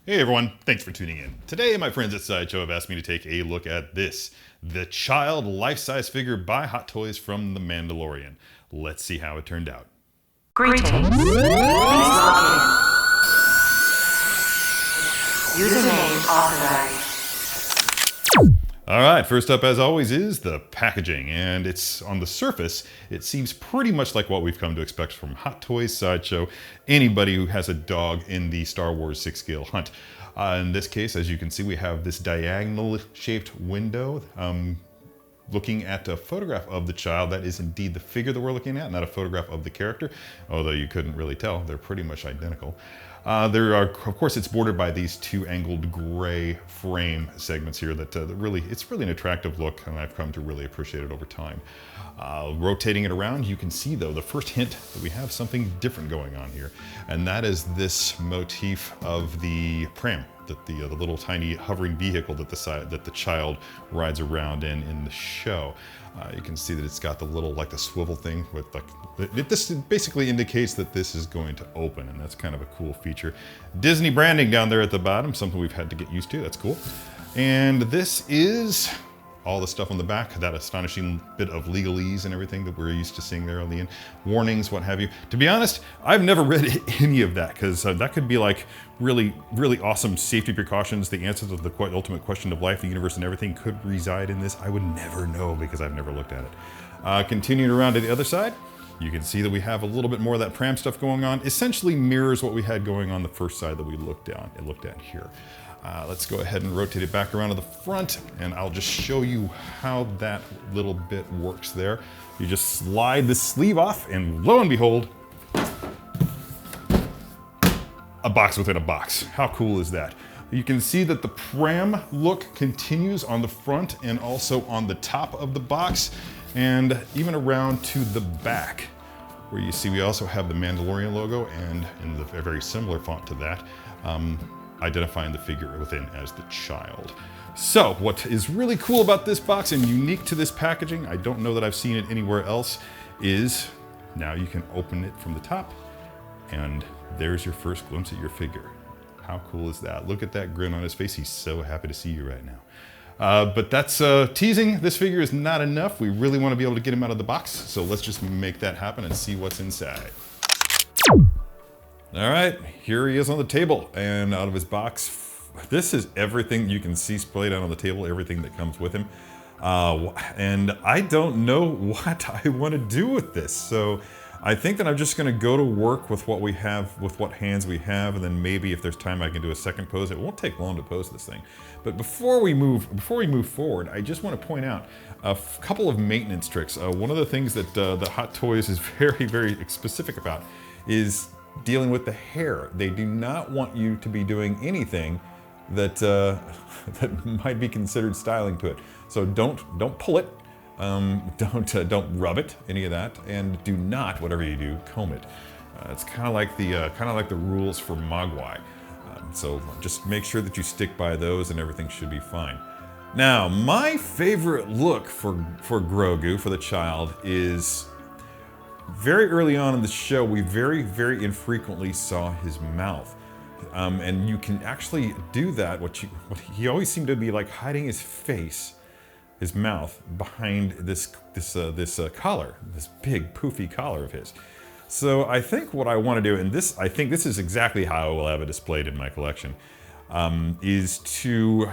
Hey everyone, thanks for tuning in. Today my friends at Sideshow have asked me to take a look at this, the child life-size figure by Hot Toys from The Mandalorian. Let's see how it turned out. Greetings. Please log in. Username authorized. Alright, first up as always is the packaging, and it's on the surface, it seems pretty much like what we've come to expect from Hot Toys, Sideshow, anybody who has a dog in the Star Wars 6-scale hunt. In this case, as you can see, we have this diagonal shaped window looking at a photograph of the child. That is indeed the figure that we're looking at, not a photograph of the character, although you couldn't really tell, they're pretty much identical. Of course, it's bordered by these two angled gray frame segments here that it's really an attractive look, and I've come to really appreciate it over time. Rotating it around, you can see though, the first hint that we have something different going on here, and that is this motif of the pram, that the little tiny hovering vehicle that the child rides around in the show. You can see that it's got the little, like the swivel thing with like, this basically indicates that this is going to open, and that's kind of a cool feature. Disney branding down there at the bottom, something we've had to get used to, that's cool. And this is all the stuff on the back, that astonishing bit of legalese and everything that we're used to seeing there on the end. Warnings, what have you. To be honest, I've never read any of that, because that could be like really, really awesome safety precautions. The answer to the ultimate question of life, the universe, and everything could reside in this. I would never know because I've never looked at it. Continuing around to the other side, you can see that we have a little bit more of that pram stuff going on. Essentially mirrors what we had going on the first side that we looked at here. Let's go ahead and rotate it back around to the front, and I'll just show you how that little bit works there. You just slide the sleeve off, and lo and behold, a box within a box. How cool is that? You can see that the pram look continues on the front and also on the top of the box, and even around to the back, where you see we also have the Mandalorian logo, and in a very similar font to that, identifying the figure within as the child. So what is really cool about this box and unique to this packaging, I don't know that I've seen it anywhere else, is now you can open it from the top, and there's your first glimpse at your figure. How cool is that? Look at that grin on his face. He's so happy to see you right now. But that's teasing. This figure is not enough. We really want to be able to get him out of the box, so let's just make that happen and see what's inside. All right, here he is on the table, and out of his box, this is everything you can see splayed out on the table, everything that comes with him. And I don't know what I want to do with this, so I think that I'm just going to go to work with what we have, with what hands we have, and then maybe if there's time I can do a second pose. It won't take long to pose this thing. But before we move forward, I just want to point out a couple of maintenance tricks. One of the things that the Hot Toys is very, very specific about is dealing with the hair. They do not want you to be doing anything that that might be considered styling to it. So don't pull it, don't rub it, any of that, and do not, whatever you do, comb it. It's kind of like the rules for Mogwai. So just make sure that you stick by those, and everything should be fine. Now, my favorite look for Grogu, for the child, is very early on in the show, we very, very infrequently saw his mouth. And you can actually do that. He always seemed to be like hiding his face, his mouth, behind this collar, this big poofy collar of his. So I think what I want to do, and I think this is exactly how I will have it displayed in my collection, is to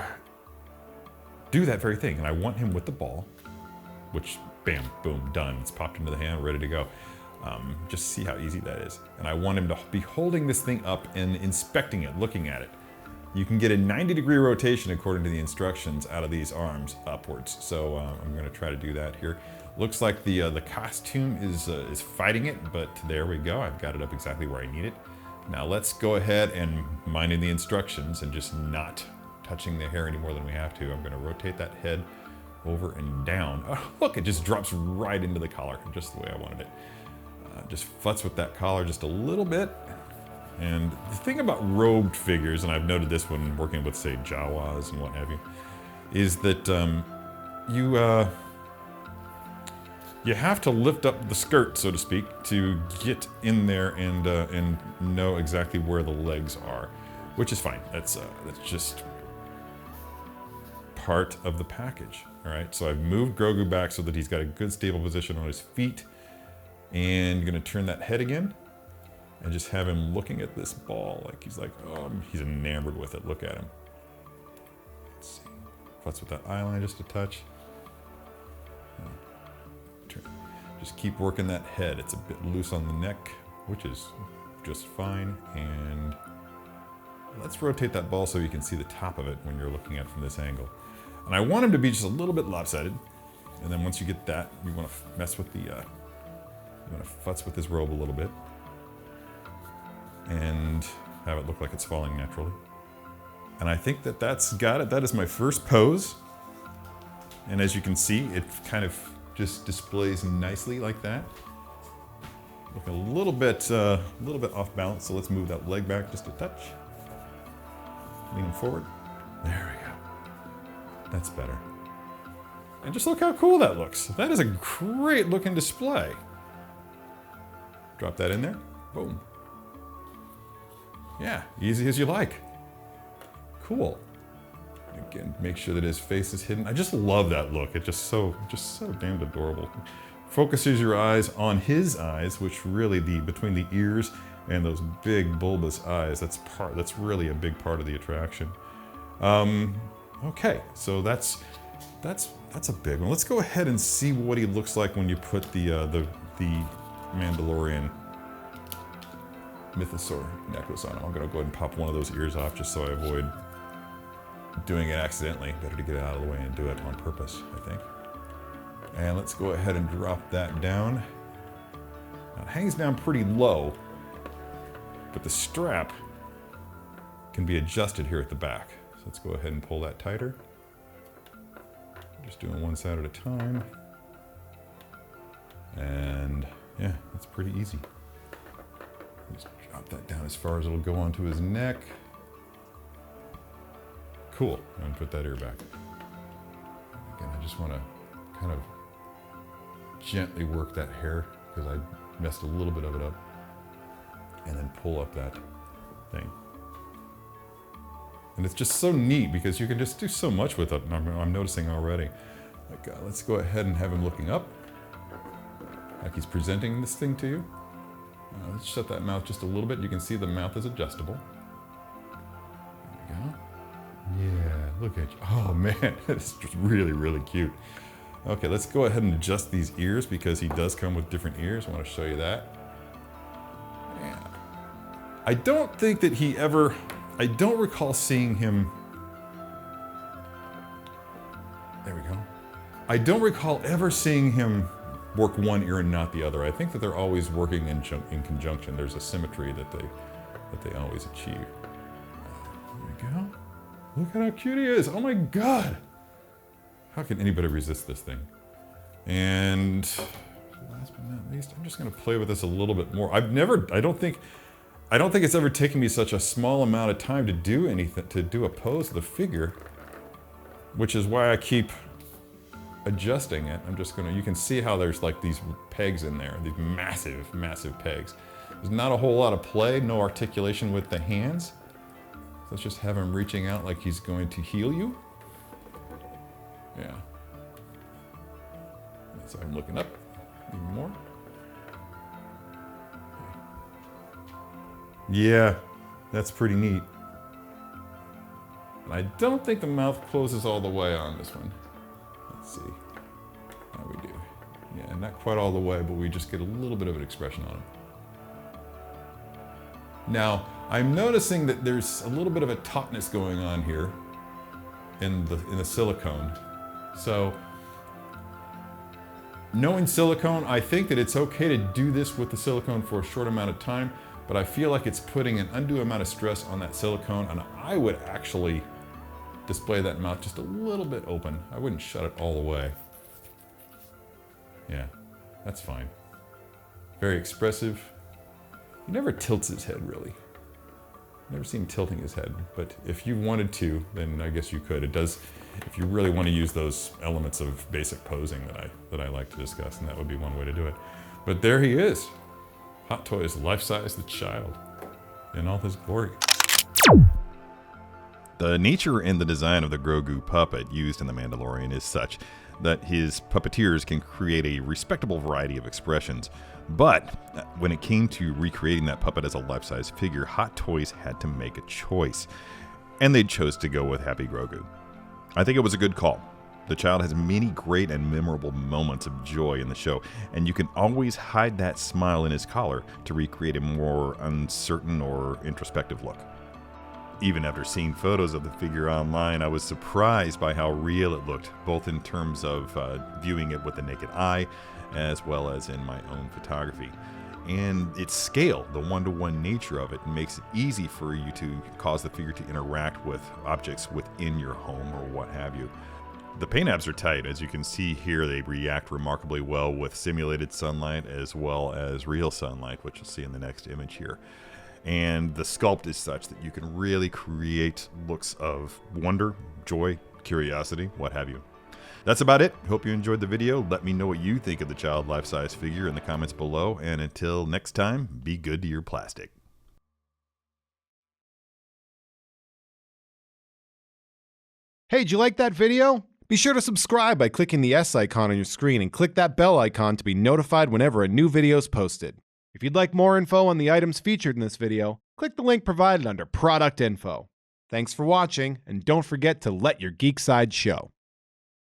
do that very thing. And I want him with the ball, which, bam, boom, done. It's popped into the hand, ready to go. Just see how easy that is. And I want him to be holding this thing up and inspecting it, looking at it. You can get a 90-degree rotation according to the instructions out of these arms upwards. So I'm going to try to do that here. Looks like the costume is fighting it, but there we go. I've got it up exactly where I need it. Now let's go ahead and minding the instructions and just not touching the hair any more than we have to. I'm going to rotate that head over and down. Oh, look, it just drops right into the collar, just the way I wanted it. Just futz with that collar just a little bit. And the thing about robed figures, and I've noted this when working with, say, Jawas and what have you, is that you have to lift up the skirt, so to speak, to get in there and know exactly where the legs are. which is fine. That's just part of the package. All right, so I've moved Grogu back so that he's got a good stable position on his feet. And I'm gonna turn that head again and just have him looking at this ball like he's like, oh, he's enamored with it. Look at him. Let's see. Futz with that eyeline just a touch. Just keep working that head. It's a bit loose on the neck, which is just fine. And let's rotate that ball so you can see the top of it when you're looking at it from this angle. And I want him to be just a little bit lopsided. And then once you get that, you want to mess with the, you want to futz with his robe a little bit. And have it look like it's falling naturally. And I think that that's got it. That is my first pose. And as you can see, it kind of just displays nicely like that. Look a little bit off balance, so let's move that leg back just a touch. Lean forward. There we go. That's better. And just look how cool that looks. That is a great looking display. Drop that in there. Boom. Yeah, easy as you like. Cool. Again, make sure that his face is hidden. I just love that look. It's just so damned adorable. Focuses your eyes on his eyes, which really between the ears and those big bulbous eyes, that's really a big part of the attraction. Okay, so that's a big one. Let's go ahead and see what he looks like when you put the Mandalorian Mythosaur necklace on him. I'm gonna go ahead and pop one of those ears off just so I avoid doing it accidentally. Better to get it out of the way and do it on purpose, I think. And let's go ahead and drop that down. Now, it hangs down pretty low, but the strap can be adjusted here at the back. So let's go ahead and pull that tighter. Just doing one side at a time. And yeah, it's pretty easy. Just drop that down as far as it'll go onto his neck. Cool, and put that ear back. Again, I just want to kind of gently work that hair because I messed a little bit of it up. And then pull up that thing. And it's just so neat because you can just do so much with it. I'm noticing already. Like, let's go ahead and have him looking up. Like he's presenting this thing to you. Let's shut that mouth just a little bit. You can see the mouth is adjustable. There we go. Yeah, look at you. Oh man, it's just really, really cute. Okay, let's go ahead and adjust these ears because he does come with different ears. I want to show you that. Yeah. I don't think that I don't recall seeing him. There we go. I don't recall ever seeing him work one ear and not the other. I think that they're always working in conjunction. There's a symmetry that they always achieve. There we go. Look at how cute he is. Oh my God. How can anybody resist this thing? And last but not least, I'm just gonna play with this a little bit more. I don't think it's ever taken me such a small amount of time to do anything, to do a pose of the figure, which is why I keep adjusting it. You can see how there's like these pegs in there, these massive, massive pegs. There's not a whole lot of play, no articulation with the hands. Let's just have him reaching out like he's going to heal you. Yeah. So I'm looking up even more. Yeah, that's pretty neat. And I don't think the mouth closes all the way on this one. Let's see how we do. Yeah, not quite all the way, but we just get a little bit of an expression on it. Now, I'm noticing that there's a little bit of a tautness going on here in the silicone. So, knowing silicone, I think that it's okay to do this with the silicone for a short amount of time, but I feel like it's putting an undue amount of stress on that silicone, and I would actually display that mouth just a little bit open. I wouldn't shut it all the way. Yeah, that's fine. Very expressive. He never tilts his head, really. Never seen him tilting his head, but if you wanted to, then I guess you could. It does, if you really want to use those elements of basic posing that I like to discuss, and that would be one way to do it. But there he is. Hot Toys, life-size the child in all his glory. The nature and the design of the Grogu puppet used in The Mandalorian is such that his puppeteers can create a respectable variety of expressions. But when it came to recreating that puppet as a life-size figure, Hot Toys had to make a choice. And they chose to go with Happy Grogu. I think it was a good call. The child has many great and memorable moments of joy in the show, and you can always hide that smile in his collar to recreate a more uncertain or introspective look. Even after seeing photos of the figure online, I was surprised by how real it looked, both in terms of viewing it with the naked eye, as well as in my own photography. And its scale, the one-to-one nature of it, makes it easy for you to cause the figure to interact with objects within your home or what have you. The paint apps are tight. As you can see here, they react remarkably well with simulated sunlight as well as real sunlight, which you'll see in the next image here. And the sculpt is such that you can really create looks of wonder, joy, curiosity, what have you. That's about it. Hope you enjoyed the video. Let me know what you think of the child life-size figure in the comments below. And until next time, be good to your plastic. Hey, did you like that video? Be sure to subscribe by clicking the S icon on your screen and click that bell icon to be notified whenever a new video is posted. If you'd like more info on the items featured in this video, click the link provided under Product Info. Thanks for watching, and don't forget to let your geek side show.